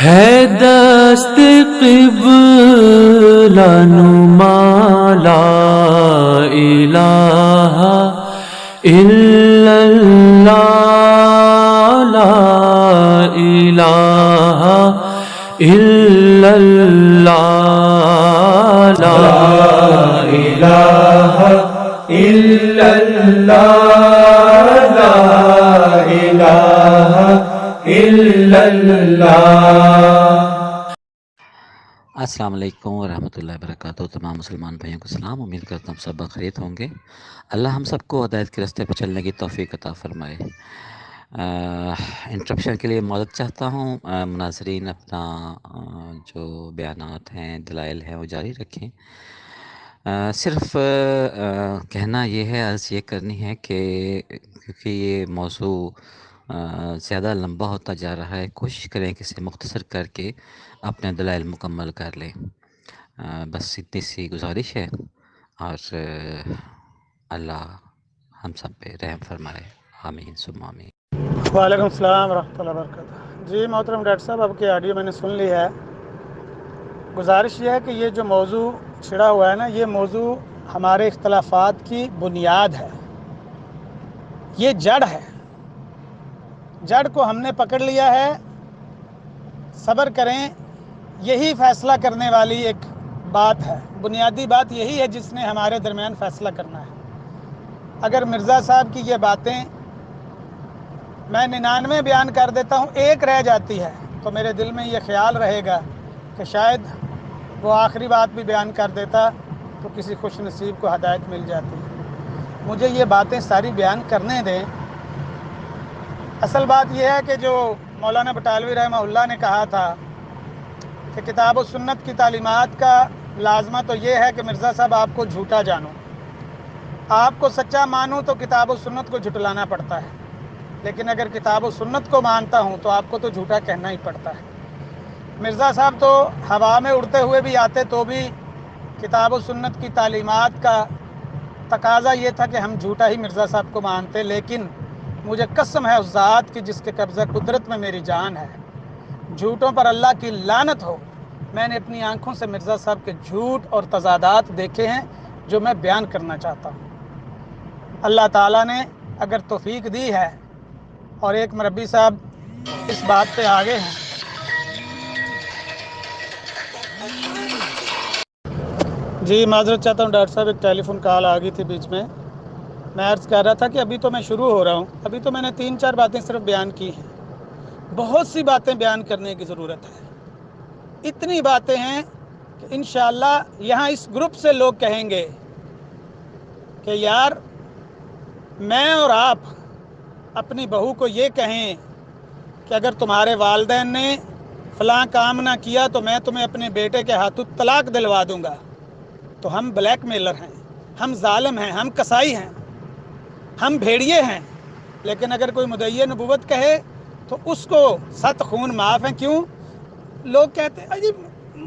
ہے دست قبلہ نما لا الہ الا اللہ لا الہ الا اللہ لا الہ الا اللہ لا الہ الا اللہ۔ السلام علیکم ورحمۃ اللہ وبرکاتہ۔ تمام مسلمان بھائیوں کو سلام، امید کرتا ہوں سب بخیریت ہوں گے۔ اللہ ہم سب کو ہدایت کے راستے پہ چلنے کی توفیق عطا فرمائے۔ انٹرپشن کے لیے معذرت چاہتا ہوں، مناظرین اپنا جو بیانات ہیں، دلائل ہیں، وہ جاری رکھیں۔ صرف کہنا یہ ہے، عرض یہ کرنی ہے کہ کیونکہ یہ موضوع زیادہ لمبا ہوتا جا رہا ہے، کوشش کریں کہ اسے مختصر کر کے اپنے دلائل مکمل کر لیں۔ بس اتنی سی گزارش ہے، اور اللہ ہم سب پہ رحم فرمائے، آمین ثم آمین۔ وعلیکم السلام ورحمۃ اللہ وبرکاتہ۔ جی محترم ڈاکٹر صاحب، آپ کی آڈیو میں نے سن لی ہے۔ گزارش یہ ہے کہ یہ جو موضوع چھڑا ہوا ہے نا، یہ موضوع ہمارے اختلافات کی بنیاد ہے، یہ جڑ ہے۔ جڑ کو ہم نے پکڑ لیا ہے، صبر کریں، یہی فیصلہ کرنے والی ایک بات ہے، بنیادی بات یہی ہے جس نے ہمارے درمیان فیصلہ کرنا ہے۔ اگر مرزا صاحب کی یہ باتیں میں 99 بیان کر دیتا ہوں، ایک رہ جاتی ہے، تو میرے دل میں یہ خیال رہے گا کہ شاید وہ آخری بات بھی بیان کر دیتا تو کسی خوش نصیب کو ہدایت مل جاتی۔ مجھے یہ باتیں ساری بیان کرنے دیں۔ اصل بات یہ ہے کہ جو مولانا بٹالوی رحمہ اللہ نے کہا تھا کہ کتاب و سنت کی تعلیمات کا لازمہ تو یہ ہے کہ مرزا صاحب آپ کو جھوٹا جانو، آپ کو سچا مانوں تو کتاب و سنت کو جھٹلانا پڑتا ہے، لیکن اگر کتاب و سنت کو مانتا ہوں تو آپ کو تو جھوٹا کہنا ہی پڑتا ہے۔ مرزا صاحب تو ہوا میں اڑتے ہوئے بھی آتے تو بھی کتاب و سنت کی تعلیمات کا تقاضا یہ تھا کہ ہم جھوٹا ہی مرزا صاحب کو مانتے، لیکن مجھے قسم ہے اس ذات کی جس کے قبضہ قدرت میں میری جان ہے، جھوٹوں پر اللہ کی لعنت ہو، میں نے اپنی آنکھوں سے مرزا صاحب کے جھوٹ اور تضادات دیکھے ہیں جو میں بیان کرنا چاہتا ہوں۔ اللہ تعالیٰ نے اگر توفیق دی ہے اور ایک مربی صاحب اس بات پہ آگے ہیں۔ جی معذرت چاہتا ہوں ڈاکٹر صاحب، ایک ٹیلی فون کال آ گئی تھی بیچ میں عرض کر رہا تھا کہ ابھی تو میں شروع ہو رہا ہوں، ابھی تو میں نے 3-4 باتیں صرف بیان کی ہیں، بہت سی باتیں بیان کرنے کی ضرورت ہے۔ اتنی باتیں ہیں کہ انشاءاللہ یہاں اس گروپ سے لوگ کہیں گے کہ یار میں اور آپ اپنی بہو کو یہ کہیں کہ اگر تمہارے والدین نے فلاں کام نہ کیا تو میں تمہیں اپنے بیٹے کے ہاتھوں طلاق دلوا دوں گا، تو ہم بلیک میلر ہیں، ہم ظالم ہیں، ہم کسائی ہیں، ہم بھیڑیے ہیں۔ لیکن اگر کوئی مدعی نبوت کہے تو اس کو 7 خون معاف ہیں۔ کیوں؟ لوگ کہتے ہیں جی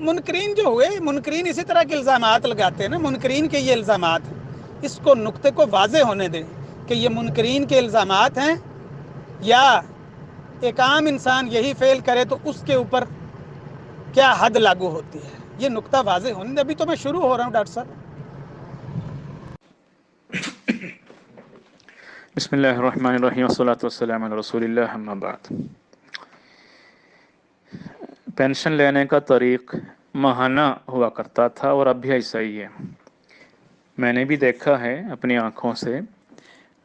منکرین جو ہوئے، منکرین اسی طرح کے الزامات لگاتے ہیں نا، منکرین کے یہ الزامات ہیں، اس کو نقطے کو واضح ہونے دیں کہ یہ منکرین کے الزامات ہیں، یا ایک عام انسان یہی فعل کرے تو اس کے اوپر کیا حد لاگو ہوتی ہے، یہ نقطہ واضح ہونے دیں۔ ابھی تو میں شروع ہو رہا ہوں ڈاکٹر صاحب۔ بسم اللہ الرحمن الرحیم، والصلاة والسلام علی رسول اللہ، اما بعد۔ پینشن لینے کا طریق ماہانہ ہوا کرتا تھا اور اب بھی ایسا ہی ہے۔ میں نے بھی دیکھا ہے اپنی آنکھوں سے،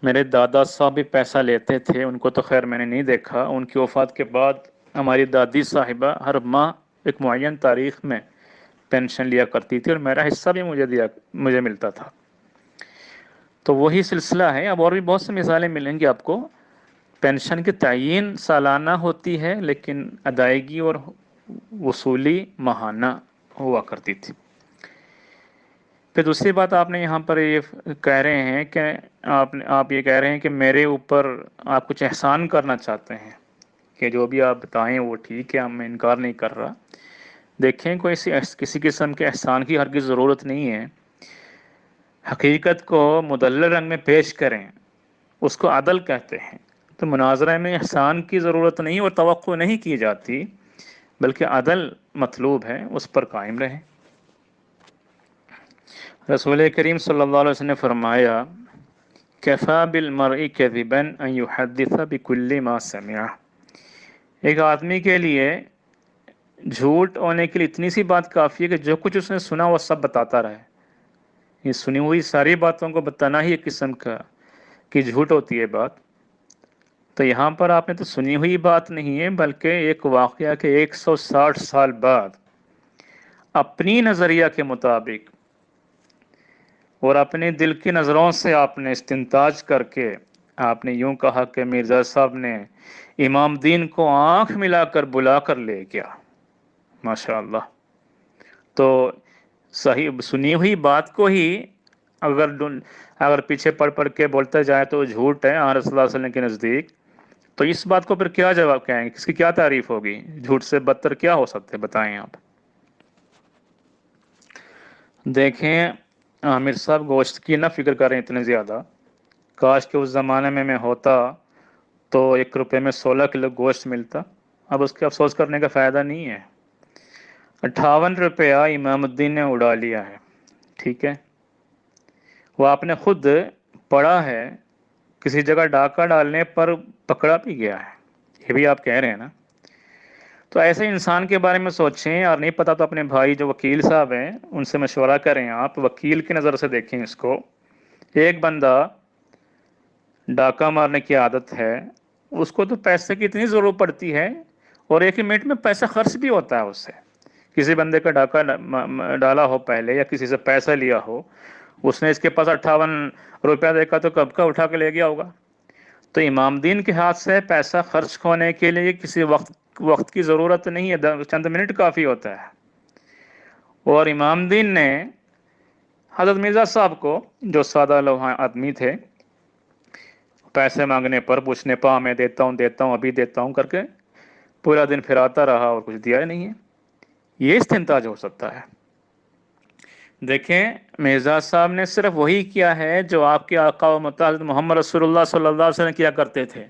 میرے دادا صاحب بھی پیسہ لیتے تھے، ان کو تو خیر میں نے نہیں دیکھا، ان کی وفات کے بعد ہماری دادی صاحبہ ہر ماہ ایک معین تاریخ میں پینشن لیا کرتی تھی، اور میرا حصہ بھی مجھے ملتا تھا۔ تو وہی سلسلہ ہے، اب اور بھی بہت سی مثالیں ملیں گی آپ کو۔ پینشن کی تعیین سالانہ ہوتی ہے، لیکن ادائیگی اور وصولی ماہانہ ہوا کرتی تھی۔ پھر دوسری بات آپ نے یہاں پر یہ کہہ رہے ہیں کہ آپ یہ کہہ رہے ہیں کہ میرے اوپر آپ کچھ احسان کرنا چاہتے ہیں، کہ جو بھی آپ بتائیں وہ ٹھیک ہے، میں انکار نہیں کر رہا۔ دیکھیں، کوئی کسی قسم کے احسان کی ہرگز ضرورت نہیں ہے۔ حقیقت کو مدلل رنگ میں پیش کریں، اس کو عدل کہتے ہیں۔ تو مناظرہ میں احسان کی ضرورت نہیں اور توقع نہیں کی جاتی، بلکہ عدل مطلوب ہے، اس پر قائم رہیں۔ رسول کریم صلی اللہ علیہ وسلم نے فرمایا کفا بالمرء کذبا ان یحدث بکل ما سمع، ایک آدمی کے لیے جھوٹ ہونے کے لیے اتنی سی بات کافی ہے کہ جو کچھ اس نے سنا وہ سب بتاتا رہے۔ یہ سنی ہوئی ساری باتوں کو بتانا ہی ایک قسم کا کہ جھوٹ ہوتی ہے بات۔ تو یہاں پر آپ نے تو سنی ہوئی بات نہیں ہے، بلکہ ایک واقعہ کے 160 سال بعد اپنی نظریہ کے مطابق اور اپنے دل کی نظروں سے آپ نے استنتاج کر کے آپ نے یوں کہا کہ مرزا صاحب نے امام دین کو آنکھ ملا کر بلا کر لے گیا۔ ماشاء اللہ۔ تو صحیح سنی ہوئی بات کو ہی اگر پیچھے پڑھ کے بولتا جائے تو جھوٹ ہے رسول اللہ صلی اللہ علیہ وسلم کے نزدیک، تو اس بات کو پھر کیا جواب کہیں گے؟ اس کی کیا تعریف ہوگی؟ جھوٹ سے بدتر کیا ہو سکتے بتائیں آپ؟ دیکھیں عامر صاحب گوشت کی نہ فکر کریں اتنے زیادہ، کاش کہ اس زمانے میں ہوتا تو 1 روپے میں 16 کلو گوشت ملتا۔ اب اس کے افسوس کرنے کا فائدہ نہیں ہے۔ 58 روپیہ امام الدین نے اڑا لیا ہے، ٹھیک ہے، وہ آپ نے خود پڑھا ہے، کسی جگہ ڈاکہ ڈالنے پر پکڑا بھی گیا ہے، یہ بھی آپ کہہ رہے ہیں نا۔ تو ایسے انسان کے بارے میں سوچیں، اور نہیں پتا تو اپنے بھائی جو وکیل صاحب ہیں ان سے مشورہ کریں، آپ وکیل کی نظر سے دیکھیں اس کو۔ ایک بندہ ڈاکہ مارنے کی عادت ہے، اس کو تو پیسے کی اتنی ضرورت پڑتی ہے اور 1 منٹ میں پیسہ خرچ بھی ہوتا ہے اس سے۔ کسی بندے کا ڈاکہ ڈالا ہو پہلے یا کسی سے پیسہ لیا ہو، اس نے اس کے پاس 58 روپیہ دیکھا تو کب کا اٹھا کے لے گیا ہوگا۔ تو امام دین کے ہاتھ سے پیسہ خرچ ہونے کے لیے کسی وقت کی ضرورت نہیں ہے، چند منٹ کافی ہوتا ہے۔ اور امام دین نے حضرت مرزا صاحب کو، جو سادہ لوہا آدمی تھے، پیسے مانگنے پر پوچھنے پا میں دیتا ہوں ابھی دیتا ہوں کر کے پورا دن پھراتا رہا اور کچھ دیا ہی نہیں ہے۔ یہ استنتاج ہو سکتا ہے؟ دیکھیں مرزا صاحب نے صرف وہی کیا ہے جو آپ کے آقا و متحد محمد رسول اللہ صلی اللہ علیہ وسلم کیا کرتے تھے۔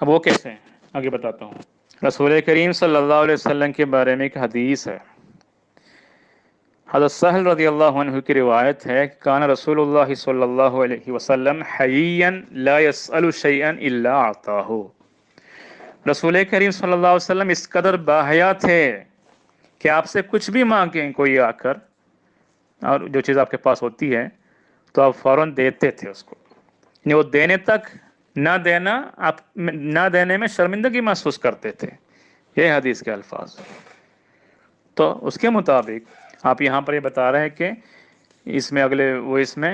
اب وہ کیسے ہیں آگے بتاتا ہوں۔ رسول کریم صلی اللہ علیہ وسلم کے بارے میں ایک حدیث ہے، حضرت سہل رضی اللہ عنہ کی روایت ہے کہ کان رسول اللہ صلی اللہ علیہ وسلم حییا لا يسأل شیئا الا اعطاہ، رسول کریم صلی اللہ علیہ وسلم اس قدر باحیا تھے کہ آپ سے کچھ بھی مانگیں کوئی آ کر، اور جو چیز آپ کے پاس ہوتی ہے تو آپ فوراً دیتے تھے اس کو، یعنی وہ دینے تک نہ دینے میں شرمندگی محسوس کرتے تھے۔ یہ حدیث کے الفاظ۔ تو اس کے مطابق آپ یہاں پر یہ بتا رہے ہیں کہ اس میں اس میں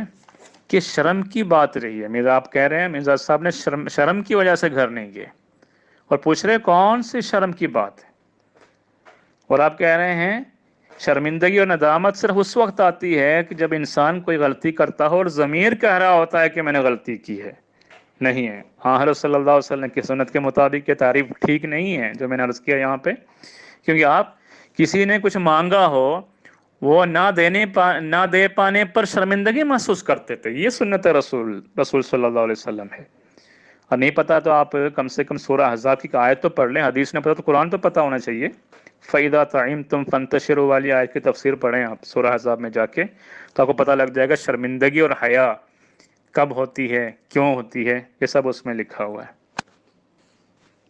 کہ شرم کی بات رہی ہے۔ مرزا آپ کہہ رہے ہیں مرزا صاحب نے شرم کی وجہ سے گھر نہیں گئے، اور پوچھ رہے کون سی شرم کی بات ہے، اور آپ کہہ رہے ہیں شرمندگی اور ندامت صرف اس وقت آتی ہے کہ جب انسان کوئی غلطی کرتا ہو اور ضمیر کہہ رہا ہوتا ہے کہ میں نے غلطی کی ہے۔ نہیں ہے، حضرت صلی اللہ علیہ وسلم کی سنت کے مطابق یہ تعریف ٹھیک نہیں ہے جو میں نے عرض کیا یہاں پہ، کیونکہ آپ کسی نے کچھ مانگا ہو وہ نہ دے پانے پر شرمندگی محسوس کرتے تھے، یہ سنت رسول صلی اللہ علیہ وسلم ہے۔ اور نہیں پتا تو آپ کم سے کم سورہ احزاب کی آیت تو پڑھ لیں، حدیث نہیں پتا تو قرآن تو پتا ہونا چاہیے۔ فَإِذَا طَعِمْتُمْ فَانْتَشِرُوا والی آیت کی تفسیر پڑھیں آپ سورہ احزاب میں جا کے، تو آپ کو پتہ لگ جائے گا شرمندگی اور حیا کب ہوتی ہے، کیوں ہوتی ہے، یہ سب اس میں لکھا ہوا ہے۔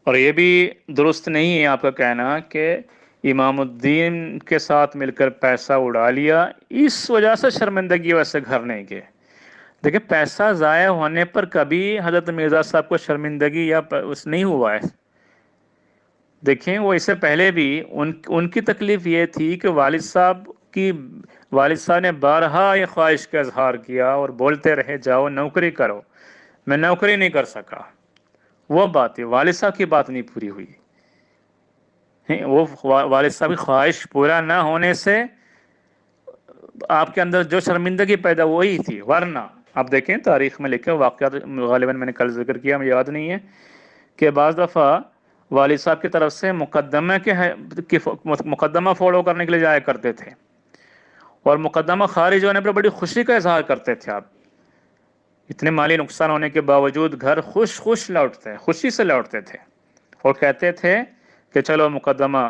اور یہ بھی درست نہیں ہے آپ کا کہنا کہ امام الدین کے ساتھ مل کر پیسہ اڑا لیا اس وجہ سے شرمندگی ویسے گھر نہیں گئے۔ دیکھیں پیسہ ضائع ہونے پر کبھی حضرت مرزا صاحب کو شرمندگی یا اس نہیں ہوا ہے۔ دیکھیں وہ اس سے پہلے بھی ان کی تکلیف یہ تھی کہ والد صاحب نے بارہا یہ خواہش کا اظہار کیا اور بولتے رہے جاؤ نوکری کرو، میں نوکری نہیں کر سکا۔ وہ بات ہے، والد صاحب کی بات نہیں پوری ہوئی، وہ والد صاحب کی خواہش پورا نہ ہونے سے آپ کے اندر جو شرمندگی پیدا وہی تھی، ورنہ آپ دیکھیں تاریخ میں لکھے واقعات، غالباً میں نے کل ذکر کیا، مجھے یاد نہیں ہے، کہ بعض دفعہ والد صاحب کی طرف سے مقدمہ فالو کرنے کے لیے جایا کرتے تھے، اور مقدمہ خارج ہونے پر بڑی خوشی کا اظہار کرتے تھے آپ، اتنے مالی نقصان ہونے کے باوجود گھر خوشی سے لوٹتے تھے، اور کہتے تھے کہ چلو مقدمہ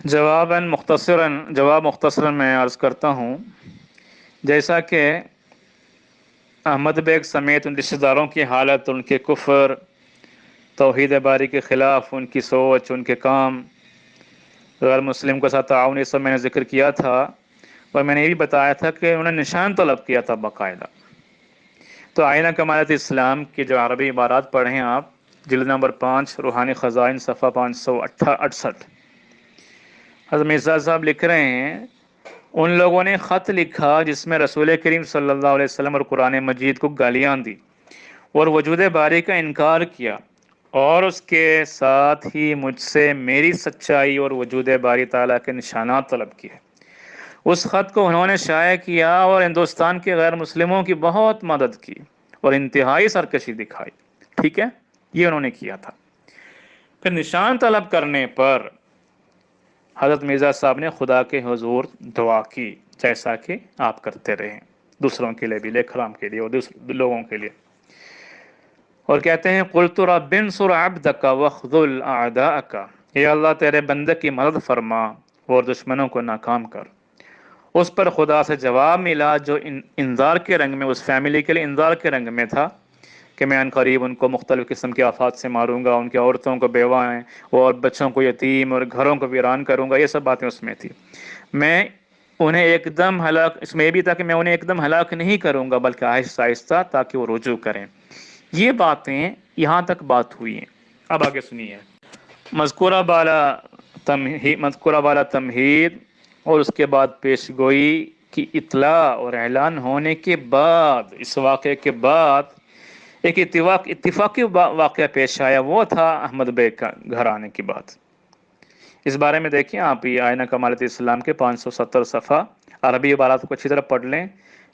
جواب مختصراً میں عرض کرتا ہوں، جیسا کہ احمد بیگ سمیت ان رشتہ داروں کی حالت، ان کے کفر، توحید باری کے خلاف ان کی سوچ، ان کے کام، غیر مسلم کے ساتھ تعاون، یہ سب میں نے ذکر کیا تھا، اور میں نے یہ بھی بتایا تھا کہ انہوں نے نشان طلب کیا تھا باقاعدہ۔ تو آئینہ کمالات اسلام کی جو عربی عبارات پڑھیں آپ، جلد نمبر 5، روحانی خزائن، صفحہ 568۔ حضرت مرزا صاحب لکھ رہے ہیں، ان لوگوں نے خط لکھا جس میں رسول کریم صلی اللہ علیہ وسلم اور قرآن مجید کو گالیاں دی اور وجود باری کا انکار کیا، اور اس کے ساتھ ہی مجھ سے میری سچائی اور وجود باری تعالیٰ کے نشانات طلب کیے۔ اس خط کو انہوں نے شائع کیا اور ہندوستان کے غیر مسلموں کی بہت مدد کی اور انتہائی سرکشی دکھائی۔ ٹھیک ہے، یہ انہوں نے کیا تھا۔ پھر نشان طلب کرنے پر حضرت مرزا صاحب نے خدا کے حضور دعا کی، جیسا کہ آپ کرتے رہے، دوسروں کے لیے بھی، لیکرام کے لیے اور دوسرے لوگوں کے لیے، اور کہتے ہیں قلت رب انصر عبدک واخذل اعداءک، اے اللہ تیرے بندے کی مدد فرما اور دشمنوں کو ناکام کر۔ اس پر خدا سے جواب ملا جو انذار کے رنگ میں، اس فیملی کے لیے انذار کے رنگ میں تھا کہ میں ان قریب ان کو مختلف قسم کے آفات سے ماروں گا، ان کی عورتوں کو بیوائیں اور بچوں کو یتیم اور گھروں کو ویران کروں گا، یہ سب باتیں اس میں تھی۔ میں انہیں ایک دم ہلاک، اس میں یہ بھی تھا کہ میں انہیں ایک دم ہلاک نہیں کروں گا بلکہ آہستہ آہستہ، تاکہ وہ رجوع کریں۔ یہ باتیں یہاں تک بات ہوئی ہیں۔ اب آگے سنیے، مذکورہ بالا تمہید اور اس کے بعد پیش گوئی کی اطلاع اور اعلان ہونے کے بعد، اس واقعے کے بعد ایک اتفاقی واقعہ پیش آیا، وہ تھا احمد بیگ کا گھر آنے کی بات۔ اس بارے میں دیکھیں آپ، یہ آئینہ کمالات اسلام کے 570 صفحہ، عربی عبارات کو اچھی طرح پڑھ لیں۔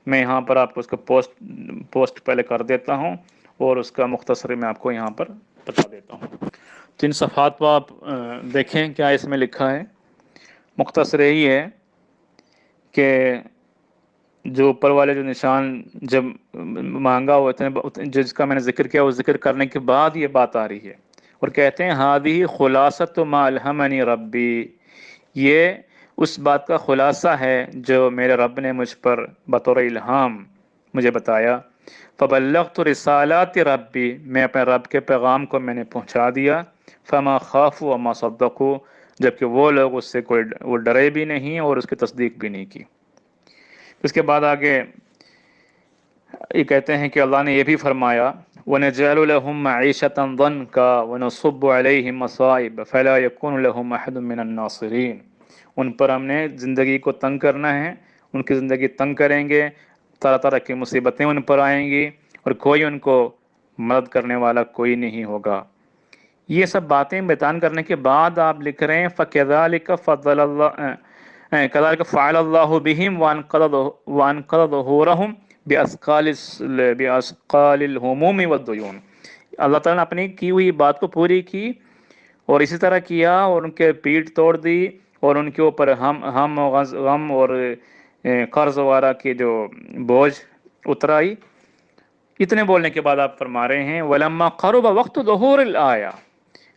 میں یہاں پر آپ کو اس کو پوسٹ پہلے کر دیتا ہوں اور اس کا مختصر میں آپ کو یہاں پر بتا دیتا ہوں۔ تو ان صفحات کو آپ دیکھیں کیا اس میں لکھا ہے۔ مختصر یہی ہے کہ جو اوپر والے جو نشان جب مانگا ہوتے ہیں، جس کا میں نے ذکر کیا، وہ ذکر کرنے کے بعد یہ بات آ رہی ہے، اور کہتے ہیں ہادی خلاصۃ ما الہمنی ربی، یہ اس بات کا خلاصہ ہے جو میرے رب نے مجھ پر بطور الہام مجھے بتایا۔ فبلغت رسالات ربی، میں اپنے رب کے پیغام کو میں نے پہنچا دیا۔ فما خافوا وما صدقوا، جبکہ وہ لوگ اس سے وہ ڈرے بھی نہیں اور اس کی تصدیق بھی نہیں کی۔ اس کے بعد آگے یہ کہتے ہیں کہ اللہ نے یہ بھی فرمایا وَنَجْعَلُ لَهُم مَّعِيشَةً ضَنْكَ وَنَصُبُّ عَلَيْهِم مَّصَائِبَ فَلَا يَكُونُ لَهُمْ أَحَدٌ مِّنَ النَّاصِرِينَ، ان پر ہم نے زندگی کو تنگ کرنا ہے، ان کی زندگی تنگ کریں گے، طرح طرح کی مصیبتیں ان پر آئیں گی اور کوئی ان کو مدد کرنے والا کوئی نہیں ہوگا۔ یہ سب باتیں بیان کرنے کے بعد آپ لکھ رہے ہیں فَكَذَلِكَ فَضَّلَ اللَّهُ كَذَلِكَ فَعَلَ اللَّهُ بِهِمْ وَأَنْقَذَ ظُهُورَهُمْ بِأَثْقَالِ الْهُمُومِ وَالدُّيُونِ، اللہ تعالیٰ نے اپنی کی ہوئی بات کو پوری کی اور اسی طرح کیا، اور ان کے پیٹ توڑ دی اور ان کے اوپر ہم غم اور قرض وغیرہ کی جو بوجھ اترائی۔ اتنے بولنے کے بعد آپ فرما رہے ہیں وَلَمَّا قَرُبَ وَقْتُ ظُهُورِ الْآيَةِ،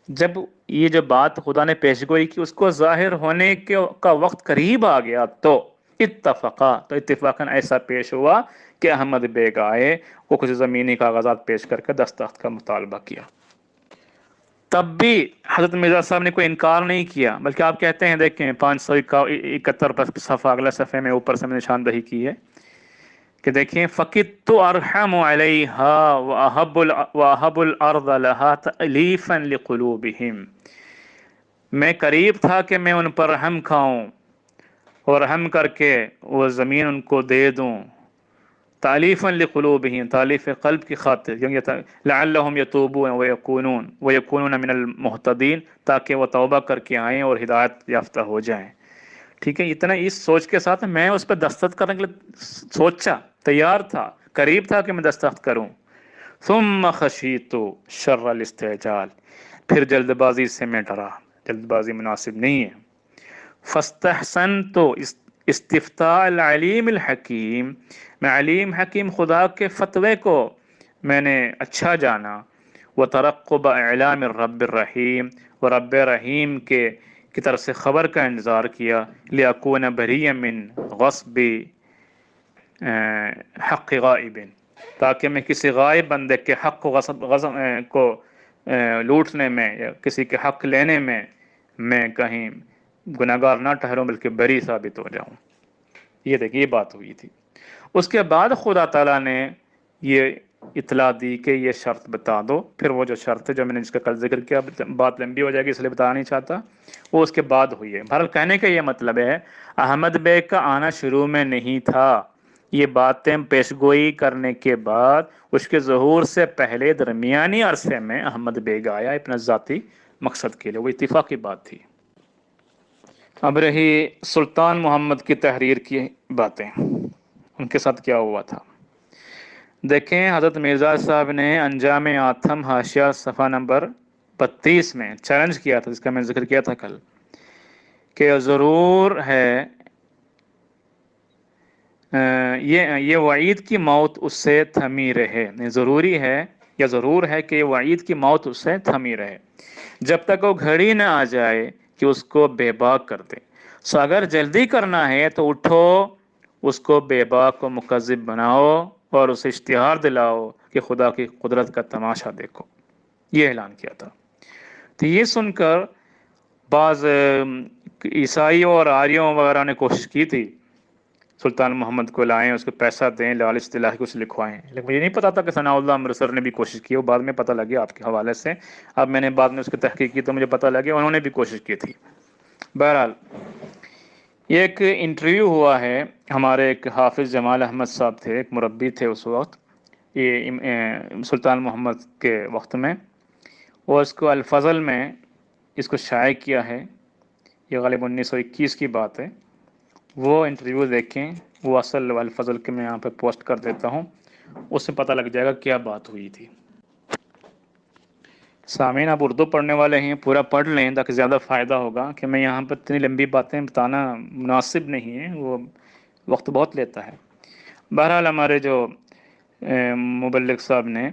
جب یہ جو بات خدا نے پیش گوئی کی اس کو ظاہر ہونے کا وقت قریب آ گیا، تو اتفاقاً ایسا پیش ہوا کہ احمد بیگ آئے، وہ کچھ زمینی کاغذات پیش کر کے دستخط کا مطالبہ کیا۔ تب بھی حضرت مرزا صاحب نے کوئی انکار نہیں کیا، بلکہ آپ کہتے ہیں، دیکھیں 571 پر صفحہ، اگلا صفحے میں اوپر سے میں نشاندہی کی ہے کہ دیکھیں فَقِدْتُ أَرْحَمُ عَلَيْهَا وَأَحَبُّ الْأَرْضَ لَهَا تَأْلِيفًا لِقُلُوبِهِمْ، میں قریب تھا کہ میں ان پر رحم کھاؤں اور رحم کر کے وہ زمین ان کو دے دوں، تالیفاً لقلوبہم، تالیف قلب کی خاطر، لعلہم یتوبون ویکونون من المہتدین، تاکہ وہ توبہ کر کے آئیں اور ہدایت یافتہ ہو جائیں۔ ٹھیک ہے، اتنا اس سوچ کے ساتھ میں اس پہ دستخط کرنے کے لیے سوچا، تیار تھا، قریب تھا کہ میں دستخط کروں۔ ثم خشیت شر الاستعجال، پھر جلد بازی سے میں ڈرا، جلد بازی مناسب نہیں ہے۔ فاستحسنت استفتاء العلیم الحکیم، میں علیم حکیم خدا کے فتوے کو میں نے اچھا جانا۔ وترقب اعلام الرب الرحیم، اور رب رحیم کے کی طرف سے خبر کا انتظار کیا، لیکون بریئا من غصب حق غائب، تاکہ میں کسی غائب بندے کے حق کو کو لوٹنے میں یا کسی کے حق لینے میں کہیں گناہگار نہ ٹھہروں بلکہ بری ثابت ہو جاؤں۔ یہ دیکھیے یہ بات ہوئی تھی۔ اس کے بعد خدا تعالیٰ نے یہ اطلاع دی کہ یہ شرط بتا دو، پھر وہ جو شرط ہے جو میں نے جس کا کل ذکر کیا، بات لمبی ہو جائے گی اس لیے بتانا نہیں چاہتا، وہ اس کے بعد ہوئی ہے۔ بہرحال کہنے کا یہ مطلب ہے احمد بیگ کا آنا شروع میں نہیں تھا، یہ باتیں پیشگوئی کرنے کے بعد اس کے ظہور سے پہلے درمیانی عرصے میں احمد بیگ آیا اپنا ذاتی مقصد کے لیے، وہ اتفاقی بات تھی۔ اب رہی سلطان محمد کی تحریر کی باتیں، ان کے ساتھ کیا ہوا تھا دیکھیں۔ حضرت مرزا صاحب نے انجام آتم حاشیہ صفحہ نمبر 32 میں چیلنج کیا تھا، جس کا میں ذکر کیا تھا کل، کہ ضرور ہے یہ وعید کی موت اس سے تھمی رہے، ضروری ہے یا ضرور ہے کہ یہ وعید کی موت اس سے تھمی رہے جب تک وہ گھڑی نہ آ جائے کہ اس کو بے باک کر دے۔ سو اگر جلدی کرنا ہے تو اٹھو، اس کو بے باک و مکذب بناؤ اور اسے اشتہار دلاؤ کہ خدا کی قدرت کا تماشا دیکھو، یہ اعلان کیا تھا۔ تو یہ سن کر بعض عیسائیوں اور آریوں وغیرہ نے کوشش کی تھی سلطان محمد کو لائیں، اس کو پیسہ دیں، لالچ دلا کے کچھ لکھوائیں، لیکن مجھے نہیں پتا تھا کہ ثناء اللہ امرتسر نے بھی کوشش کی، وہ بعد میں پتہ لگی آپ کے حوالے سے، اب میں نے بعد میں اس کی تحقیق کی تو مجھے پتہ لگا انہوں نے بھی کوشش کی تھی۔ بہرحال یہ ایک انٹرویو ہوا ہے، ہمارے ایک حافظ جمال احمد صاحب تھے، ایک مربی تھے اس وقت، یہ سلطان محمد کے وقت میں، اور اس کو الفضل میں اس کو شائع کیا ہے، یہ غالب 1921 کی بات ہے، وہ انٹرویو دیکھیں، وہ اصل الفضل کے میں یہاں پہ پوسٹ کر دیتا ہوں، اس سے پتہ لگ جائے گا کیا بات ہوئی تھی۔ سامعین آپ اردو پڑھنے والے ہیں، پورا پڑھ لیں تاکہ زیادہ فائدہ ہوگا، کہ میں یہاں پر اتنی لمبی باتیں بتانا مناسب نہیں ہے، وہ وقت بہت لیتا ہے۔ بہرحال ہمارے جو مبلغ صاحب نے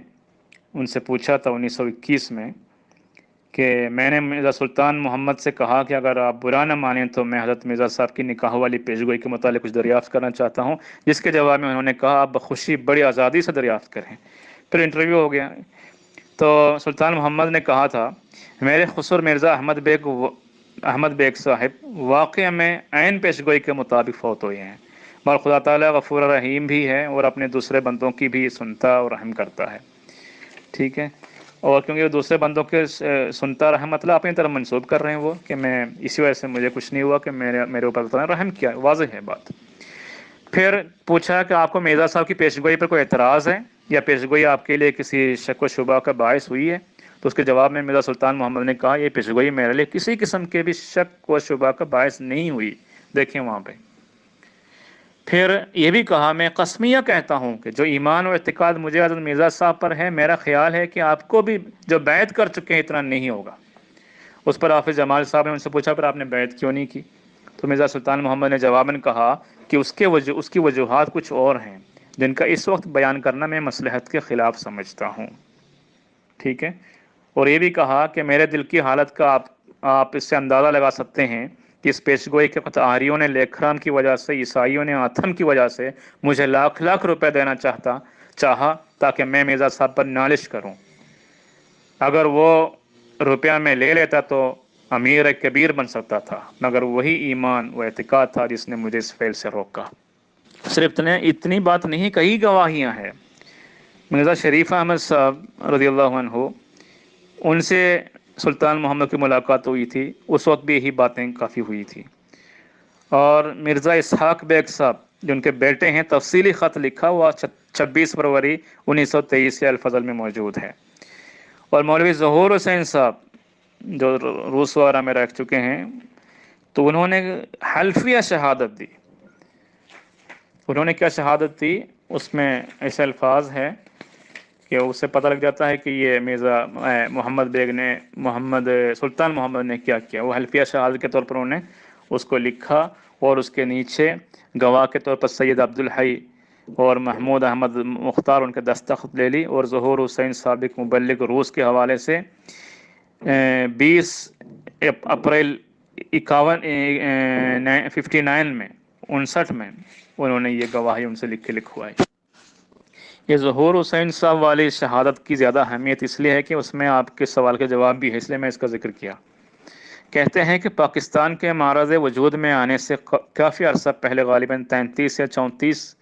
ان سے پوچھا تھا 1921 میں کہ میں نے مرزا سلطان محمد سے کہا کہ اگر آپ برا نہ مانیں تو میں حضرت مرزا صاحب کی نکاح والی پیشگوئی کے متعلق کچھ دریافت کرنا چاہتا ہوں، جس کے جواب میں انہوں نے کہا آپ بخوشی بڑی آزادی سے دریافت کریں۔ پھر انٹرویو ہو گیا تو سلطان محمد نے کہا تھا میرے خسر مرزا احمد بیگ صاحب واقعہ میں عین پیشگوئی کے مطابق فوت ہوئے ہیں، مگر خدا تعالیٰ غفور رحیم بھی ہے اور اپنے دوسرے بندوں کی بھی سنتا اور رحم کرتا ہے، ٹھیک ہے، اور کیونکہ وہ دوسرے بندوں کے سنتا رحم مطلب اپنی طرف منسوب کر رہے ہیں وہ، کہ میں اسی وجہ سے مجھے کچھ نہیں ہوا کہ میرے اوپر تعالیٰ نے رحم کیا، واضح ہے بات۔ پھر پوچھا کہ آپ کو مرزا صاحب کی پیشگوئی پر کوئی اعتراض ہے یا پیشگوئی آپ کے لیے کسی شک و شبہ کا باعث ہوئی ہے، تو اس کے جواب میں مرزا سلطان محمد نے کہا یہ پیشگوئی میرے لیے کسی قسم کے بھی شک و شبہ کا باعث نہیں ہوئی، دیکھیں وہاں پہ۔ پھر یہ بھی کہا میں قسمیہ کہتا ہوں کہ جو ایمان و اعتقاد مجھے حضرت مرزا صاحب پر ہے، میرا خیال ہے کہ آپ کو بھی جو بیعت کر چکے ہیں اتنا نہیں ہوگا۔ اس پر حافظ جمال صاحب نے ان سے پوچھا پھر آپ نے بیعت کیوں نہیں کی، تو مرزا سلطان محمد نے جواباً کہا کہ اس کی وجوہات کچھ اور ہیں جن کا اس وقت بیان کرنا میں مصلحت کے خلاف سمجھتا ہوں، ٹھیک ہے، اور یہ بھی کہا کہ میرے دل کی حالت کا آپ اس سے اندازہ لگا سکتے ہیں کہ اس پیشگوئی کے آریوں نے لیکھران کی وجہ سے، عیسائیوں نے آتھم کی وجہ سے مجھے لاکھ لاکھ روپے دینا چاہا تاکہ میں مرزا صاحب پر نالش کروں، اگر وہ روپیہ میں لے لیتا تو امیر کبیر بن سکتا تھا، مگر وہی ایمان و اعتقاد تھا جس نے مجھے اس فعل سے روکا۔ صرف اتنی بات نہیں، کئی گواہیاں ہیں۔ مرزا شریف احمد صاحب رضی اللہ عنہ، ان سے سلطان محمد کی ملاقات ہوئی تھی، اس وقت بھی یہی باتیں کافی ہوئی تھی، اور مرزا اسحاق بیگ صاحب جو ان کے بیٹے ہیں، تفصیلی خط لکھا ہوا 26 فروری 1923 سے الفضل میں موجود ہے، اور مولوی ظہور حسین صاحب جو روس وغیرہ میں رہ چکے ہیں، تو انہوں نے حلفیہ شہادت دی۔ انہوں نے کیا شہادت دی، اس میں ایسے الفاظ ہیں کہ اس سے پتہ لگ جاتا ہے کہ یہ مرزا محمد بیگ نے سلطان محمد نے کیا کیا۔ وہ حلفیہ شہادت کے طور پر انہوں نے اس کو لکھا، اور اس کے نیچے گواہ کے طور پر سید عبدالحی اور محمود احمد مختار ان کے دستخط لے لی، اور ظہور حسین سابق مبلغ روس کے حوالے سے 20 اپریل 59 میں 59 میں انہوں نے یہ گواہی ان سے لکھوائی۔ یہ ظہور حسین صاحب والی شہادت کی زیادہ اہمیت اس لیے ہے کہ اس میں آپ کے سوال کے جواب بھی ہے، اس لیے میں اس کا ذکر کیا۔ کہتے ہیں کہ پاکستان کے معرض وجود میں آنے سے کافی عرصہ پہلے، غالباً 33 یا 34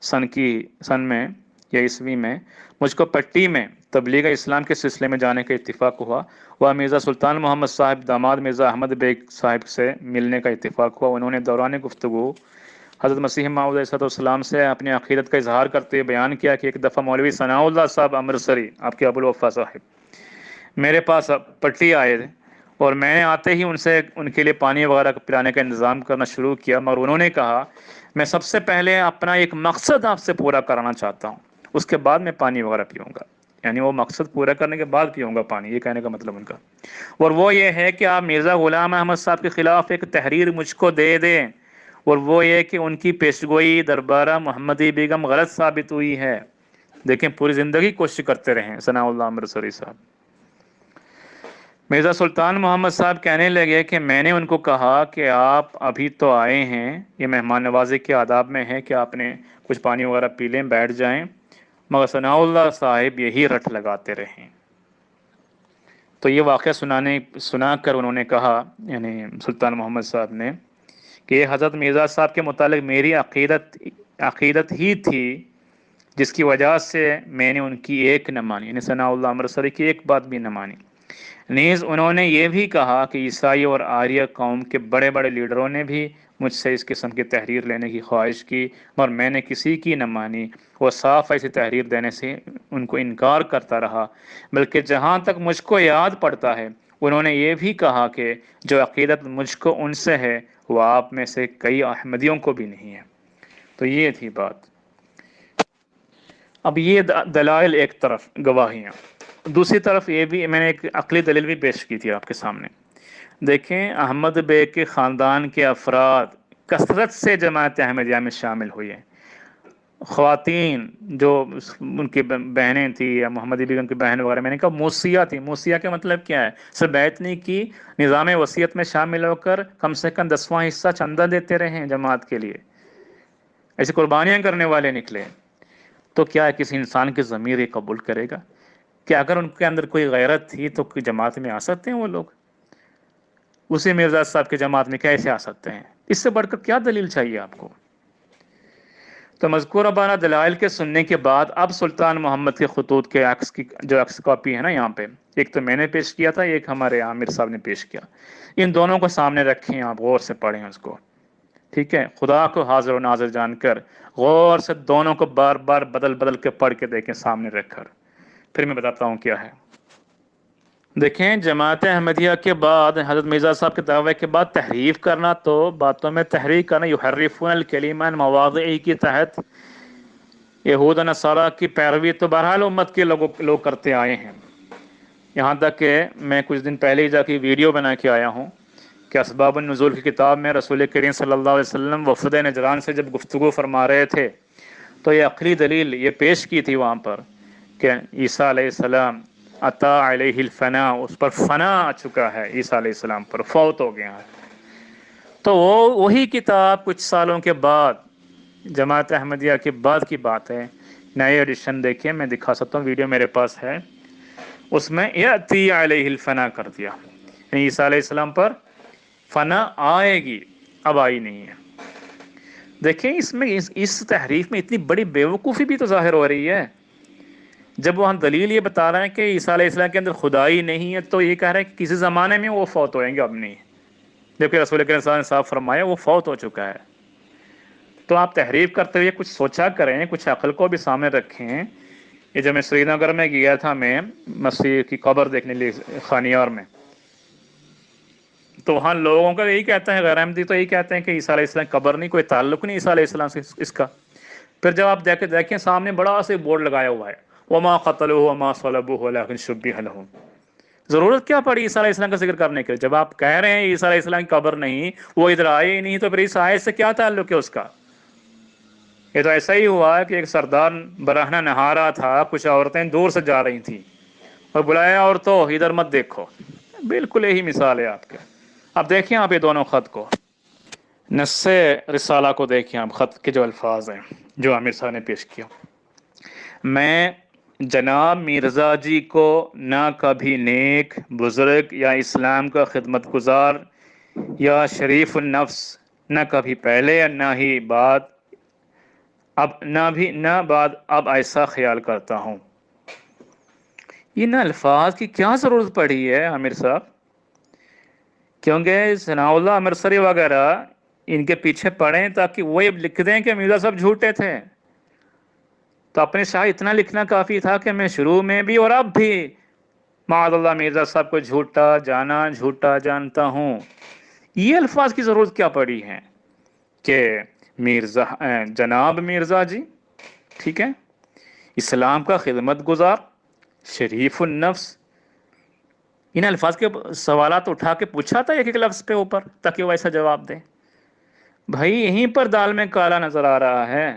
سن میں یا عیسوی میں، مجھ کو پٹی میں تبلیغ اسلام کے سلسلے میں جانے کا اتفاق ہوا۔ وہ مرزا سلطان محمد صاحب داماد مرزا احمد بیگ صاحب سے ملنے کا اتفاق ہوا۔ انہوں نے دوران گفتگو حضرت مسیح موعود علیہ السلام سے اپنی عقیدت کا اظہار کرتے ہوئے بیان کیا کہ ایک دفعہ مولوی ثناء اللہ صاحب امرتسری، آپ کے ابوالوفا صاحب، میرے پاس پٹی آئے اور میں نے آتے ہی ان کے لیے پانی وغیرہ پلانے کا انتظام کرنا شروع کیا، مگر انہوں نے کہا میں سب سے پہلے اپنا ایک مقصد آپ سے پورا کرانا چاہتا ہوں، اس کے بعد میں پانی وغیرہ پیوں گا۔ یعنی وہ مقصد پورا کرنے کے بعد پیوں گا پانی، یہ کہنے کا مطلب ان کا، اور وہ یہ ہے کہ آپ مرزا غلام احمد صاحب کے خلاف ایک تحریر مجھ کو دے دیں، اور وہ یہ کہ ان کی پیشگوئی دربارہ محمدی بیگم غلط ثابت ہوئی ہے۔ دیکھیں پوری زندگی کوشش کرتے رہے ثناء اللہ امرتسری صاحب۔ مرزا سلطان محمد صاحب کہنے لگے کہ میں نے ان کو کہا کہ آپ ابھی تو آئے ہیں، یہ مہمان نوازی کے آداب میں ہے کہ آپ نے کچھ پانی وغیرہ پی لیں، بیٹھ جائیں، مگر ثناء اللہ صاحب یہی رٹ لگاتے رہیں۔ تو یہ واقعہ سنا کر انہوں نے کہا، یعنی سلطان محمد صاحب نے، کہ یہ حضرت مرزا صاحب کے متعلق میری عقیدت ہی تھی جس کی وجہ سے میں نے ان کی ایک نہ مانی، یعنی ثناء اللہ امرتسری کی ایک بات بھی نہ مانی۔ نیز انہوں نے یہ بھی کہا کہ عیسائی اور آریہ قوم کے بڑے بڑے لیڈروں نے بھی مجھ سے اس قسم کی تحریر لینے کی خواہش کی، اور میں نے کسی کی نہ مانی، وہ صاف ایسی تحریر دینے سے ان کو انکار کرتا رہا، بلکہ جہاں تک مجھ کو یاد پڑتا ہے انہوں نے یہ بھی کہا کہ جو عقیدت مجھ کو ان سے ہے وہ آپ میں سے کئی احمدیوں کو بھی نہیں ہے۔ تو یہ تھی بات۔ اب یہ دلائل ایک طرف، گواہیاں، دوسری طرف یہ بھی میں نے ایک عقلی دلیل بھی پیش کی تھی آپ کے سامنے۔ دیکھیں احمد بیگ کے خاندان کے افراد کثرت سے جماعت احمدیہ میں شامل ہوئے، خواتین جو ان کی بہنیں تھیں یا محمدی بیگم کی بہن وغیرہ، میں نے کہا موسیہ تھی، موسیہ کا مطلب کیا ہے؟ صرف بیعت نہیں کی، نظام وصیت میں شامل ہو کر کم سے کم 10واں حصہ چندہ دیتے رہے جماعت کے لیے، ایسی قربانیاں کرنے والے نکلے۔ تو کیا کسی انسان کی ضمیر یہ قبول کرے گا کہ اگر ان کے اندر کوئی غیرت تھی تو کوئی جماعت میں آ سکتے ہیں وہ لوگ؟ اسی مرزا صاحب کی جماعت میں کیسے آ سکتے ہیں؟ اس سے بڑھ کر کیا دلیل چاہیے آپ کو؟ تو مذکورہ بارہ دلائل کے سننے کے بعد اب سلطان محمد کے خطوط کے جو عکس کاپی ہے نا یہاں پہ، ایک تو میں نے پیش کیا تھا، ایک ہمارے عامر صاحب نے پیش کیا، ان دونوں کو سامنے رکھیں، آپ غور سے پڑھیں اس کو، ٹھیک ہے؟ خدا کو حاضر و ناظر جان کر غور سے دونوں کو بار بار بدل کے پڑھ کے دیکھیں سامنے رکھ کر، پھر میں بتاتا ہوں کیا ہے۔ دیکھیں جماعت احمدیہ کے بعد حضرت مرزا صاحب کے دعوے کے بعد تحریف کرنا، تو باتوں میں تحریف کرنا، یحرفون الکلمہ عن مواضعہ کے تحت یہود و نصارہ کی پیروی تو بہرحال امت کے لوگ کرتے آئے ہیں، یہاں تک کہ میں کچھ دن پہلے ہی جا کے ویڈیو بنا کے آیا ہوں کہ اسباب النزول کی کتاب میں رسول کریم صلی اللہ علیہ وسلم وفد نجران سے جب گفتگو فرما رہے تھے تو یہ عقلی دلیل یہ پیش کی تھی وہاں پر کہ عیسیٰ علیہ السلام عطا علیہ الفنا، اس پر فنا آ چکا ہے، عیسیٰ علیہ السلام پر فوت ہو گیا ہے۔ تو وہی کتاب کچھ سالوں کے بعد، جماعت احمدیہ کے بعد کی بات ہے، نئے ایڈیشن دیکھیں، میں دکھا سکتا ہوں، ویڈیو میرے پاس ہے، اس میں یأتی علیہ الفنا کر دیا، یعنی عیسیٰ علیہ السلام پر فنا آئے گی، اب آئی نہیں ہے۔ دیکھیں اس میں اس تحریف میں اتنی بڑی بیوقوفی بھی تو ظاہر ہو رہی ہے، جب وہ ہم دلیل یہ بتا رہے ہیں کہ عیسیٰ علیہ السلام کے اندر خدائی نہیں ہے، تو یہ کہہ رہے ہیں کہ کسی زمانے میں وہ فوت ہوئیں گے، اب نہیں، جبکہ رسول کریم صلی اللہ علیہ وسلم نے صاحب فرمایا وہ فوت ہو چکا ہے۔ تو آپ تحریف کرتے ہوئے کچھ سوچا کریں، کچھ عقل کو بھی سامنے رکھیں۔ یہ جب میں سری نگر میں گیا تھا، میں مسیح کی قبر دیکھنے لیے خانیار میں، تو وہاں لوگوں کا یہی کہتا ہے، غیر احمدی تو یہی کہتے ہیں کہ عیسیٰ علیہ السلام قبر نہیں، کوئی تعلق نہیں عیسیٰ علیہ السلام سے اس کا۔ پھر جب آپ دیکھیں سامنے بڑا سے بورڈ لگایا ہوا ہے، وما قتلوه وما صلبوه ولكن شبه لهم، ضرورت کیا پڑی عیسیٰ علیہ السلام کا ذکر کرنے کے؟ جب آپ کہہ رہے ہیں عیسیٰ علیہ السلام کی قبر نہیں، وہ ادھر آئے ہی نہیں، تو پھر اس آیت سے کیا تعلق ہے اس کا؟ یہ تو ایسا ہی ہوا کہ ایک سردار برہنہ نہا رہا تھا، کچھ عورتیں دور سے جا رہی تھیں اور بلایا عورتوں ادھر مت دیکھو، بالکل یہی مثال ہے آپ کے، اب دیکھیں آپ یہ دونوں خط کو، نص رسالہ کو دیکھیں آپ، خط کے جو الفاظ ہیں جو عامر صاحب نے پیش کیا: میں جناب مرزا جی کو نہ کبھی نیک بزرگ یا اسلام کا خدمت گزار یا شریف النفس نہ کبھی پہلے اور نہ ہی بعد اب ایسا خیال کرتا ہوں۔ ان الفاظ کی کیا ضرورت پڑی ہے عامر صاحب؟ کیونکہ ثناء اللہ امرسری وغیرہ ان کے پیچھے پڑیں تاکہ وہ یہ لکھ دیں کہ مرزا صاحب جھوٹے تھے، تو اپنے شاہ اتنا لکھنا کافی تھا کہ میں شروع میں بھی اور اب بھی معاذ اللہ مرزا صاحب کو جھوٹا جانتا ہوں۔ یہ الفاظ کی ضرورت کیا پڑی ہے کہ جناب مرزا جی، ٹھیک ہے، اسلام کا خدمت گزار، شریف النفس، ان الفاظ کے سوالات اٹھا کے پوچھا تھا ایک ایک لفظ پہ اوپر تاکہ وہ ایسا جواب دے؟ بھائی یہیں پر دال میں کالا نظر آ رہا ہے۔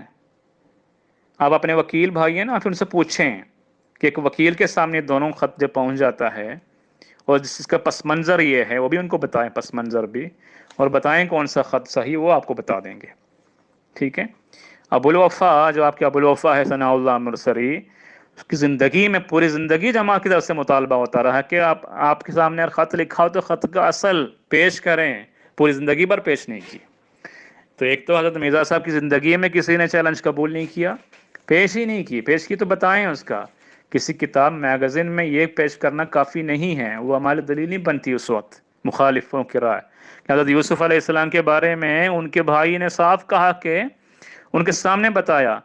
آپ اپنے وکیل بھائی ہیں نا، آپ ان سے پوچھیں کہ ایک وکیل کے سامنے دونوں خط جب پہنچ جاتا ہے اور جس کا پس منظر یہ ہے وہ بھی ان کو بتائیں، پس منظر بھی، اور بتائیں کون سا خط صحیح، وہ آپ کو بتا دیں گے، ٹھیک ہے۔ ابو الوفا، جو آپ کے ابو الوفا ہے ثناء اللہ امرسری، اس کی زندگی میں پوری زندگی جماعت کی طرف سے مطالبہ ہوتا رہا کہ آپ کے سامنے اگر خط لکھا ہو تو خط کا اصل پیش کریں، پوری زندگی پر پیش نہیں کی۔ تو ایک تو حضرت مرزا صاحب کی زندگی میں کسی نے چیلنج قبول نہیں کیا، پیش ہی نہیں کی، پیش کی تو بتائیں اس کا، کسی کتاب میگزین میں یہ پیش کرنا کافی نہیں ہے، وہ ہماری دلیل نہیں بنتی اس وقت مخالفوں کی رائے۔ کہ حضرت یوسف علیہ السلام کے بارے میں ان کے بھائی نے صاف کہا کہ ان کے سامنے بتایا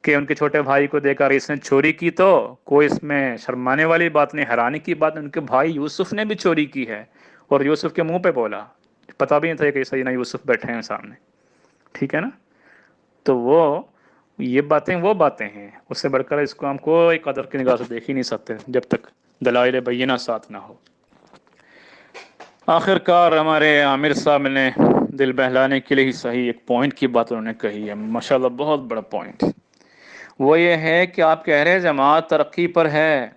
کہ ان کے چھوٹے بھائی کو دیکھا اس نے چوری کی، تو کوئی اس میں شرمانے والی بات نہیں، حیرانی کی بات، ان کے بھائی یوسف نے بھی چوری کی ہے، اور یوسف کے منہ پہ بولا، پتہ بھی نہیں تھا کہ سیدنا یوسف بیٹھے ہیں سامنے، ٹھیک ہے نا۔ تو یہ باتیں ہیں، اس سے بڑھ کر اس کو ہم کوئی قدر کی نگاہ سے دیکھ ہی نہیں سکتے جب تک دلائل بینہ ساتھ نہ ہو۔ آخر کار ہمارے عامر صاحب نے دل بہلانے کے لیے ہی صحیح ایک پوائنٹ کی بات انہوں نے کہی ہے، ماشاءاللہ بہت بڑا پوائنٹ، وہ یہ ہے کہ آپ کہہ رہے ہیں جماعت ترقی پر ہے،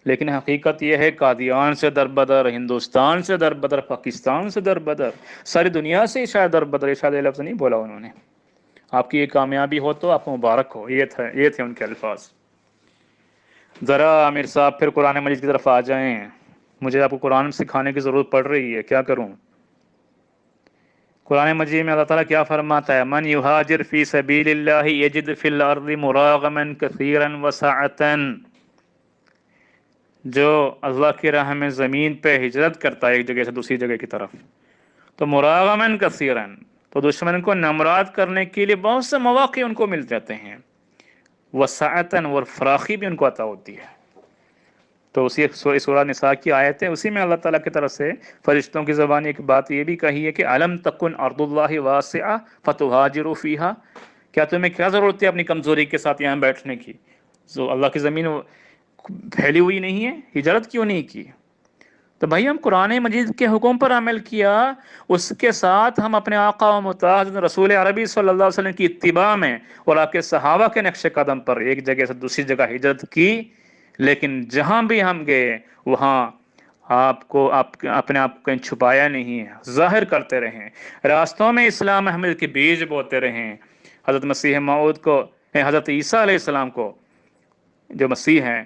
لیکن حقیقت یہ ہے قادیان سے دربدر، ہندوستان سے دربدر، پاکستان سے دربدر، ساری دنیا سے شاید دربدر، شاید یہ لفظ نہیں بولا انہوں نے۔ آپ کی یہ کامیابی ہو تو آپ کو مبارک ہو، یہ تھے ان کے الفاظ۔ ذرا عامر صاحب پھر قرآن مجید کی طرف آ جائیں، مجھے آپ کو قرآن سکھانے کی ضرورت پڑ رہی ہے، کیا کروں؟ قرآن مجید میں اللہ تعالیٰ کیا فرماتا ہے؟ من یہاجر فی سبیل اللہ یجد فی الارض مراغما کثیرا وسعتا، جو اللہ کی راہ میں زمین پہ ہجرت کرتا ہے ایک جگہ سے دوسری جگہ کی طرف، تو مراغما کثیرا، تو دشمن کو نمراد کرنے کے لیے بہت سے مواقع ان کو مل جاتے ہیں، وسعتا، اور فراخی بھی ان کو عطا ہوتی ہے۔ تو اسی سورہ نساء کی آیت ہے، اسی میں اللہ تعالیٰ کی طرف سے فرشتوں کی زبان ایک بات یہ بھی کہی ہے کہ الم تکن ارض اللہ واسعہ فتہاجروا فیہا، کیا تمہیں کیا ضرورت ہے اپنی کمزوری کے ساتھ یہاں بیٹھنے کی؟ جو اللہ کی زمین پھیلی ہوئی نہیں ہے، ہجرت کیوں نہیں کی؟ تو بھائی ہم قرآن مجید کے حکم پر عمل کیا، اس کے ساتھ ہم اپنے آقا و متعال رسول عربی صلی اللہ علیہ وسلم کی اتباع میں اور آپ کے صحابہ کے نقش قدم پر ایک جگہ سے دوسری جگہ ہجرت کی، لیکن جہاں بھی ہم گئے وہاں اپنے آپ کو کہیں چھپایا نہیں ہے، ظاہر کرتے رہیں، راستوں میں اسلام احمد کے بیج بوتے رہیں، حضرت مسیح موعود کو، حضرت عیسیٰ علیہ السلام کو جو مسیح ہیں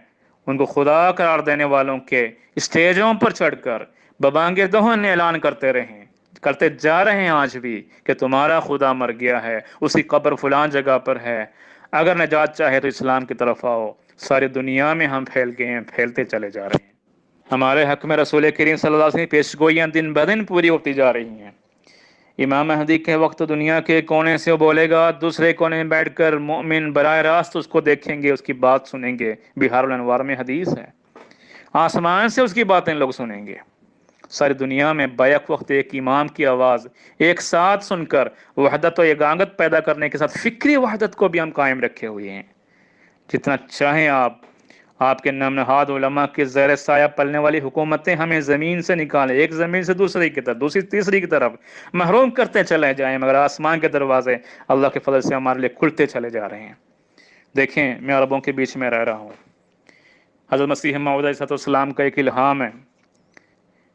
ان کو خدا قرار دینے والوں کے اسٹیجوں پر چڑھ کر ببانگ دہن اعلان کرتے جا رہے ہیں آج بھی کہ تمہارا خدا مر گیا ہے، اس کی قبر فلان جگہ پر ہے، اگر نجات چاہے تو اسلام کی طرف آؤ۔ ساری دنیا میں ہم پھیل گئے ہیں، پھیلتے چلے جا رہے ہیں۔ ہمارے حق میں رسول کریم صلی اللہ علیہ وسلم کی پیشگوئیاں دن بدن پوری ہوتی جا رہی ہیں۔ امام مہدی کے وقت دنیا کے کونے سے وہ بولے گا، دوسرے کونے میں بیٹھ کر مومن براہ راست اس کو دیکھیں گے، اس کی بات سنیں گے، بہار الانوار میں حدیث ہے، آسمان سے اس کی باتیں لوگ سنیں گے۔ ساری دنیا میں بیک وقت ایک امام کی آواز ایک ساتھ سن کر وحدت و یگانگت پیدا کرنے کے ساتھ فکری وحدت کو بھی ہم قائم رکھے ہوئے ہیں۔ جتنا چاہیں آپ کے نام نہاد علماء کے زیر سایہ پلنے والی حکومتیں ہمیں زمین سے نکالیں، ایک زمین سے دوسری کی طرف، دوسری تیسری کی طرف محروم کرتے چلے جائیں، مگر آسمان کے دروازے اللہ کے فضل سے ہمارے لیے کھلتے چلے جا رہے ہیں۔ دیکھیں میں عربوں کے بیچ میں رہ رہا ہوں، حضرت مسیح موعود علیہ السلام کا ایک الہام ہے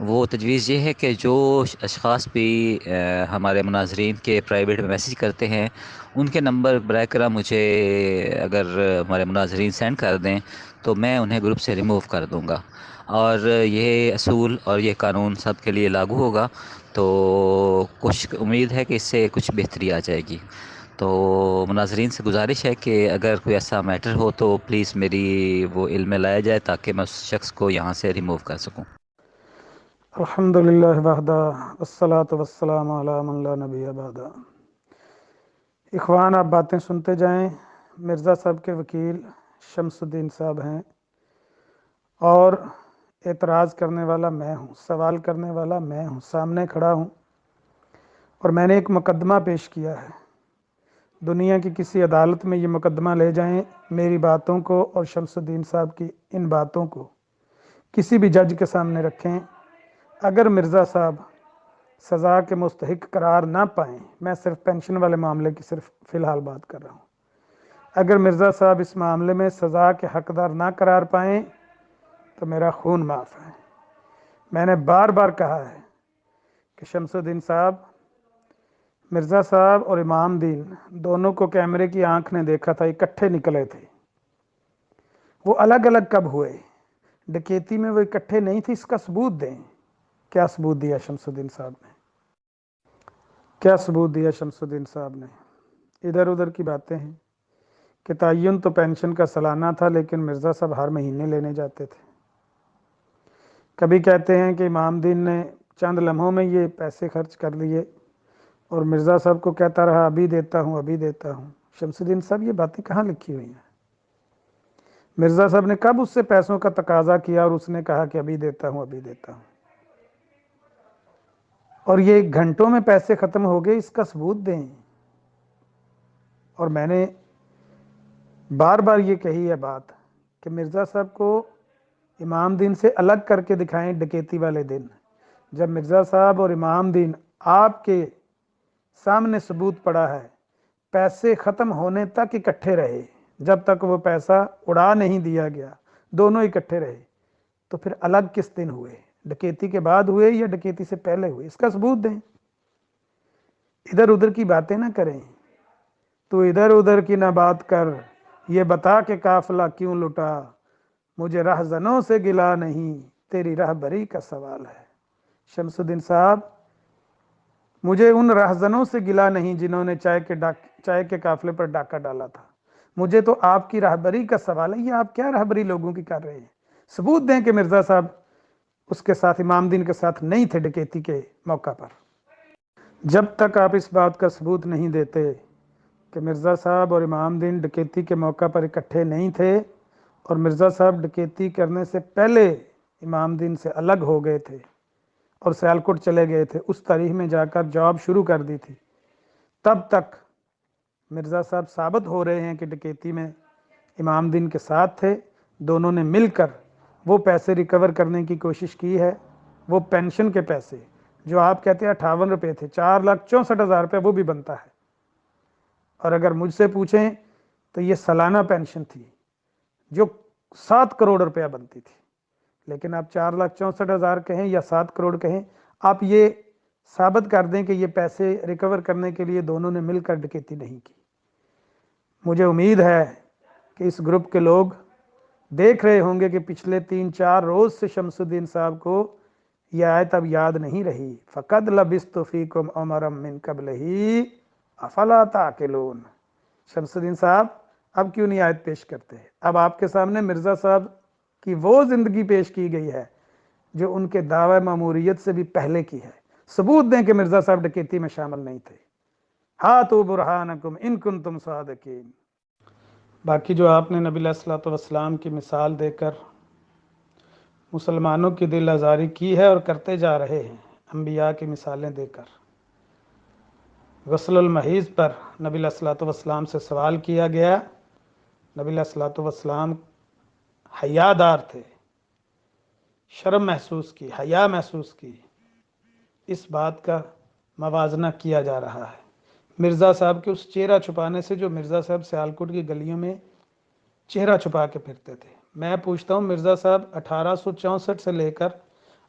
وہ تجویز یہ ہے کہ جو اشخاص بھی ہمارے مناظرین کے پرائیویٹ میں میسیج کرتے ہیں ان کے نمبر برائے کرم مجھے اگر ہمارے مناظرین سینڈ کر دیں تو میں انہیں گروپ سے ریموو کر دوں گا، اور یہ اصول اور یہ قانون سب کے لیے لاگو ہوگا، تو کچھ امید ہے کہ اس سے کچھ بہتری آ جائے گی۔ تو مناظرین سے گزارش ہے کہ اگر کوئی ایسا میٹر ہو تو پلیز میری وہ علم میں لایا جائے تاکہ میں اس شخص کو یہاں سے ریموو کر سکوں۔ الحمدللہ وحدہ والصلاة والسلام علی من لا نبی بعدہ۔ اخوان، آپ باتیں سنتے جائیں۔ مرزا صاحب کے وکیل شمس الدین صاحب ہیں اور اعتراض کرنے والا میں ہوں، سوال کرنے والا میں ہوں، سامنے کھڑا ہوں، اور میں نے ایک مقدمہ پیش کیا ہے۔ دنیا کی کسی عدالت میں یہ مقدمہ لے جائیں، میری باتوں کو اور شمس الدین صاحب کی ان باتوں کو کسی بھی جج کے سامنے رکھیں، اگر مرزا صاحب سزا کے مستحق قرار نہ پائیں، میں صرف پینشن والے معاملے کی صرف فی الحال بات کر رہا ہوں، اگر مرزا صاحب اس معاملے میں سزا کے حقدار نہ قرار پائیں تو میرا خون معاف ہے۔ میں نے بار بار کہا ہے کہ شمس الدین صاحب، مرزا صاحب اور امام دین دونوں کو کیمرے کی آنکھ نے دیکھا تھا، اکٹھے نکلے تھے۔ وہ الگ الگ کب ہوئے؟ ڈکیتی میں وہ اکٹھے نہیں تھے، اس کا ثبوت دیں۔ کیا ثبوت دیا شمس الدین صاحب نے؟ کیا ثبوت دیا شمس الدین صاحب نے؟ ادھر ادھر کی باتیں ہیں کہ تعین تو پینشن کا سالانہ تھا، لیکن مرزا صاحب ہر مہینے لینے جاتے تھے۔ کبھی کہتے ہیں کہ امام دین نے چند لمحوں میں یہ پیسے خرچ کر لیے اور مرزا صاحب کو کہتا رہا ابھی دیتا ہوں ابھی دیتا ہوں۔ شمس الدین صاحب یہ باتیں کہاں لکھی ہوئی ہیں؟ مرزا صاحب نے کب اس سے پیسوں کا تقاضا کیا اور اس نے کہا کہ ابھی دیتا ہوں ابھی دیتا ہوں؟ اور یہ گھنٹوں میں پیسے ختم ہو گئے، اس کا ثبوت دیں۔ اور میں نے بار بار یہ کہی ہے بات کہ مرزا صاحب کو امام دین سے الگ کر کے دکھائیں ڈکیتی والے دن، جب مرزا صاحب اور امام دین آپ کے سامنے ثبوت پڑا ہے، پیسے ختم ہونے تک اکٹھے رہے، جب تک وہ پیسہ اڑا نہیں دیا گیا دونوں اکٹھے رہے، تو پھر الگ کس دن ہوئے؟ ڈکیتی کے بعد ہوئے یا ڈکیتی سے پہلے ہوئے؟ اس کا ثبوت دیں۔ ادھر ادھر کی باتیں نہ کریں۔ تو ادھر ادھر کی نہ بات کر، یہ بتا کہ قافلہ کیوں لٹا، مجھے رہزنوں سے گلا نہیں، تیری رہبری کا سوال ہے۔ شمس الدین صاحب، مجھے ان رہزنوں سے گلا نہیں جنہوں نے چائے کے قافلے پر ڈاکہ ڈالا تھا، مجھے تو آپ کی رہبری کا سوال ہے۔ یہ آپ کیا رہبری لوگوں کی کر رہے ہیں؟ ثبوت دیں کہ مرزا صاحب اس کے ساتھ، امام دین کے ساتھ نہیں تھے ڈکیتی کے موقع پر۔ جب تک آپ اس بات کا ثبوت نہیں دیتے کہ مرزا صاحب اور امام دین ڈکیتی کے موقع پر اکٹھے نہیں تھے اور مرزا صاحب ڈکیتی کرنے سے پہلے امام دین سے الگ ہو گئے تھے اور سیالکوٹ چلے گئے تھے، اس تاریخ میں جا کر جاب شروع کر دی تھی، تب تک مرزا صاحب ثابت ہو رہے ہیں کہ ڈکیتی میں امام دین کے ساتھ تھے، دونوں نے مل کر وہ پیسے ریکور کرنے کی کوشش کی ہے۔ وہ پینشن کے پیسے جو آپ کہتے ہیں 58 روپے تھے، 4,64,000 روپے وہ بھی بنتا ہے۔ اور اگر مجھ سے پوچھیں تو یہ سالانہ پینشن تھی جو 7 کروڑ روپیہ بنتی تھی، لیکن آپ 4,64,000 کہیں یا 7 کروڑ کہیں، آپ یہ ثابت کر دیں کہ یہ پیسے ریکور کرنے کے لیے دونوں نے مل کر ڈکیتی نہیں کی۔ مجھے امید ہے کہ اس گروپ کے لوگ دیکھ رہے ہوں گے کہ پچھلے 3-4 روز سے شمس الدین صاحب کو یہ آیت اب یاد نہیں رہی، فَقَدْ لَبِثْتُ فِيكُمْ عُمَرًا مِّن قَبْلِهِ أَفَلَا تَعْقِلُونَ۔ شمس الدین صاحب اب کیوں نہیں آیت پیش کرتے؟ اب آپ کے سامنے مرزا صاحب کی وہ زندگی پیش کی گئی ہے جو ان کے دعوی ماموریت سے بھی پہلے کی ہے۔ ثبوت دیں کہ مرزا صاحب ڈکیتی میں شامل نہیں تھے۔ ہاتوا برہانکم ان کنتم صادقین۔ باقی جو آپ نے نبی علیہ الصلوۃ والسلام کی مثال دے کر مسلمانوں کی دل آزاری کی ہے اور کرتے جا رہے ہیں، انبیاء کی مثالیں دے کر، غسل المحیض پر نبی علیہ الصلوۃ والسلام سے سوال کیا گیا، نبی علیہ الصلوۃ والسلام حیا دار تھے، شرم محسوس کی، حیا محسوس کی، اس بات کا موازنہ کیا جا رہا ہے مرزا صاحب کے اس چہرہ چھپانے سے جو مرزا صاحب سیالکوٹ کی گلیوں میں چہرہ چھپا کے پھرتے تھے۔ میں پوچھتا ہوں، مرزا صاحب 1864 سے لے کر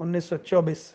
1924।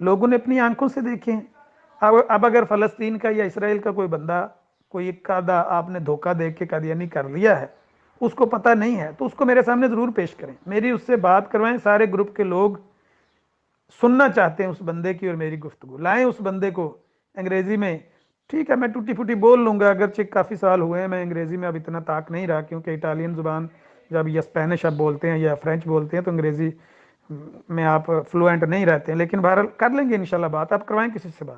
لوگوں نے اپنی آنکھوں سے دیکھے ہیں. اب اگر فلسطین کا یا اسرائیل کا کوئی بندہ کوئی ایک آدھا آپ نے دھوکہ دے کے قادیانی کر لیا ہے، اس کو پتہ نہیں ہے، تو اس کو میرے سامنے ضرور پیش کریں، میری اس سے بات کروائیں. سارے گروپ کے لوگ سننا چاہتے ہیں اس بندے کی اور میری گفتگو. لائیں اس بندے کو انگریزی میں. ٹھیک ہے میں ٹوٹی پھوٹی بول لوں گا، اگرچہ کافی سال ہوئے ہیں میں انگریزی میں اب اتنا طاق نہیں رہا، کیونکہ اٹالین زبان جب یا اسپینش اب بولتے ہیں یا فرینچ بولتے ہیں تو انگریزی میں آپ فلوئنٹ نہیں رہتے ہیں. لیکن بہرحال کر لیں گے انشاءاللہ بات. آپ کروائیں کسی سے بات.